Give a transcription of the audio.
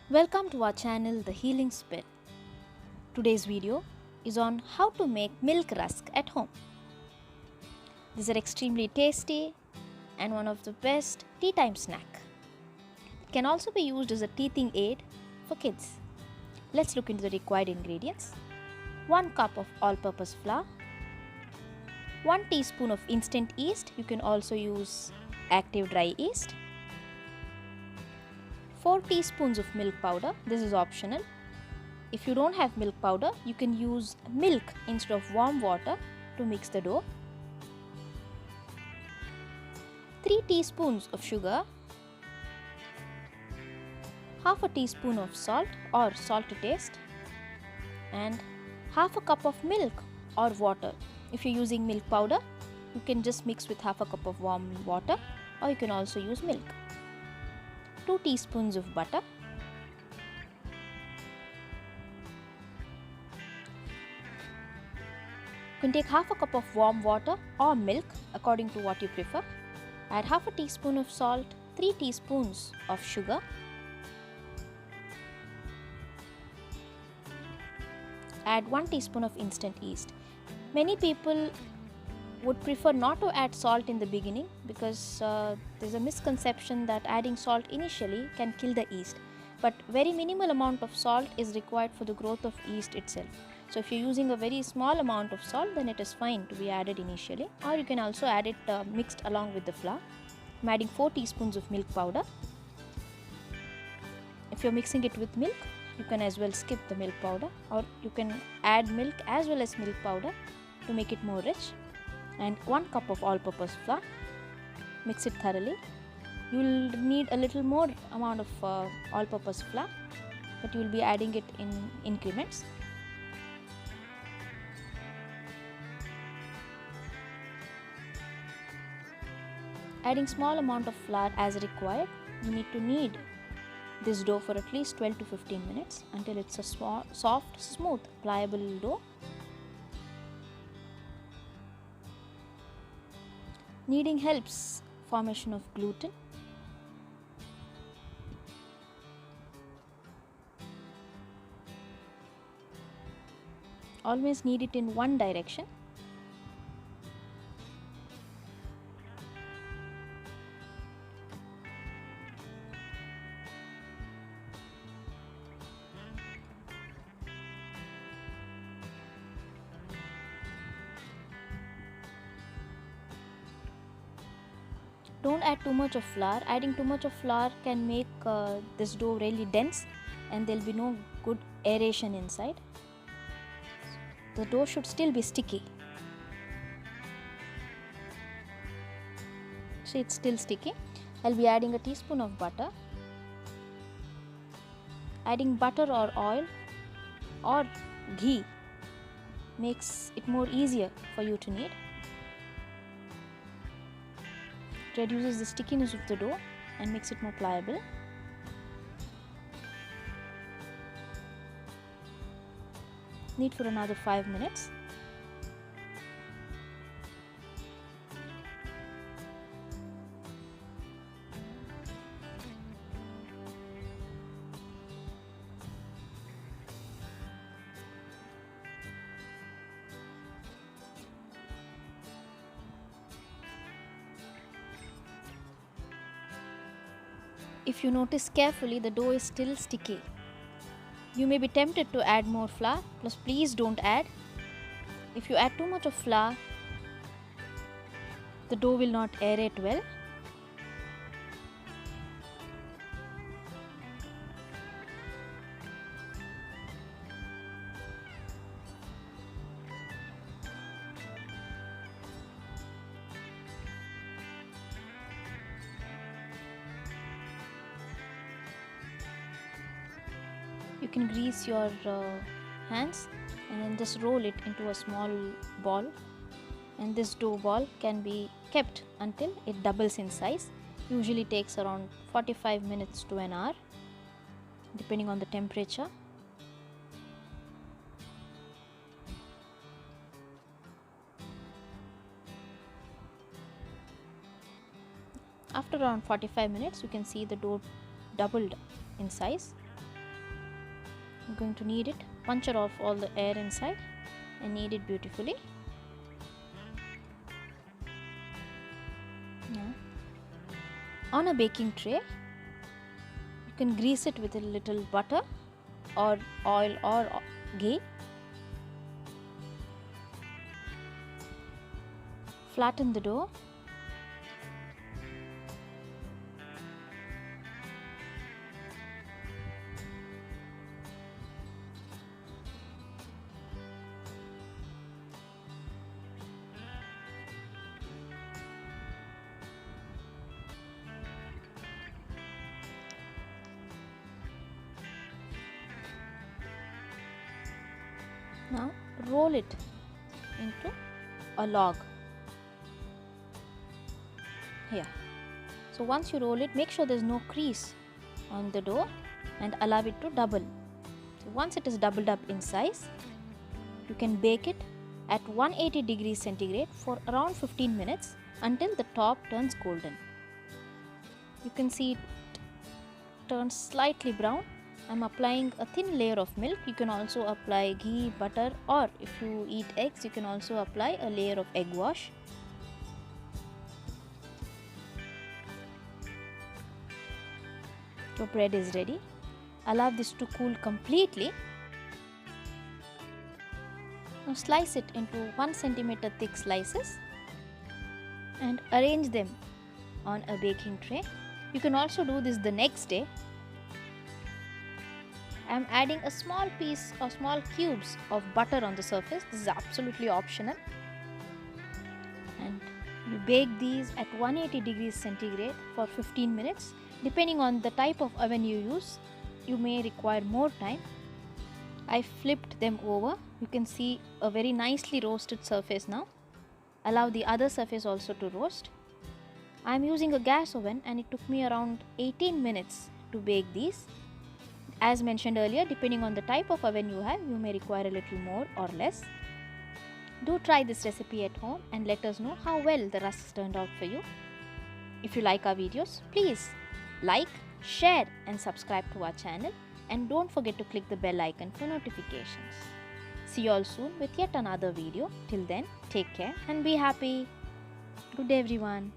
Welcome to our channel The Healing Spin. Today's video is on how to make milk rusk at home. These are extremely tasty and one of the best tea time snack. It can also be used as a teething aid for kids. Let's look into the required ingredients. 1 cup of all-purpose flour, 1 teaspoon of instant yeast, you can also use active dry yeast, 4 teaspoons of milk powder, this is optional. If you don't have milk powder, you can use milk instead of warm water to mix the dough. 3 teaspoons of sugar, half a teaspoon of salt or salt to taste, and half a cup of milk or water. If you're using milk powder, you can just mix with half a cup of warm water, or you can also use milk. 2 teaspoons of butter, you can take half a cup of warm water or milk according to what you prefer. Add half a teaspoon of salt, 3 teaspoons of sugar, add 1 teaspoon of instant yeast. Many people would prefer not to add salt in the beginning because there's a misconception that adding salt initially can kill the yeast, but very minimal amount of salt is required for the growth of yeast itself. So if you're using a very small amount of salt, then it is fine to be added initially, or you can also add it mixed along with the flour. I'm adding 4 teaspoons of milk powder. If you're mixing it with milk, you can as well skip the milk powder, or you can add milk as well as milk powder to make it more rich. And 1 cup of all-purpose flour. Mix it thoroughly. You will need a little more amount of all-purpose flour, but you will be adding it in increments. Adding small amount of flour as required. You need to knead this dough for at least 12 to 15 minutes until it's a soft, smooth, pliable dough. Kneading helps formation of gluten. Always knead it in one direction. Don't add too much of flour. Adding too much of flour can make this dough really dense and there will be no good aeration inside. The dough should still be sticky. See, it's still sticky. I'll be adding a teaspoon of butter. Adding butter or oil or ghee makes it more easier for you to knead. Reduces the stickiness of the dough and makes it more pliable. Knead for another 5 minutes. If you notice carefully, the dough is still sticky. You may be tempted to add more flour, plus please don't add. If you add too much of flour, the dough will not aerate well. You can grease your hands and then just roll it into a small ball, and this dough ball can be kept until it doubles in size. Usually takes around 45 minutes to an hour depending on the temperature. After around 45 minutes, you can see the dough doubled in size. I'm going to knead it, puncture off all the air inside and knead it beautifully. Now, on a baking tray, you can grease it with a little butter or oil or ghee. Flatten the dough. Now roll it into a log here. So once you roll it, make sure there's no crease on the dough and allow it to double. So once it is doubled up in size, you can bake it at 180 degrees centigrade for around 15 minutes until the top turns golden. You can see it turns slightly brown. I'm applying a thin layer of milk. You can also apply ghee, butter, or if you eat eggs, you can also apply a layer of egg wash. Your bread is ready. Allow this to cool completely. Now slice it into 1 centimeter thick slices and arrange them on a baking tray. You can also do this the next day. I am adding a small piece or small cubes of butter on the surface. This is absolutely optional. And you bake these at 180 degrees centigrade for 15 minutes. Depending on the type of oven you use, you may require more time. I flipped them over. You can see a very nicely roasted surface now. Allow the other surface also to roast. I am using a gas oven and it took me around 18 minutes to bake these. As mentioned earlier, depending on the type of oven you have, you may require a little more or less. Do try this recipe at home and let us know how well the rusks turned out for you. If you like our videos, please like, share and subscribe to our channel, and don't forget to click the bell icon for notifications. See you all soon with yet another video. Till then, take care and be happy. Good day everyone.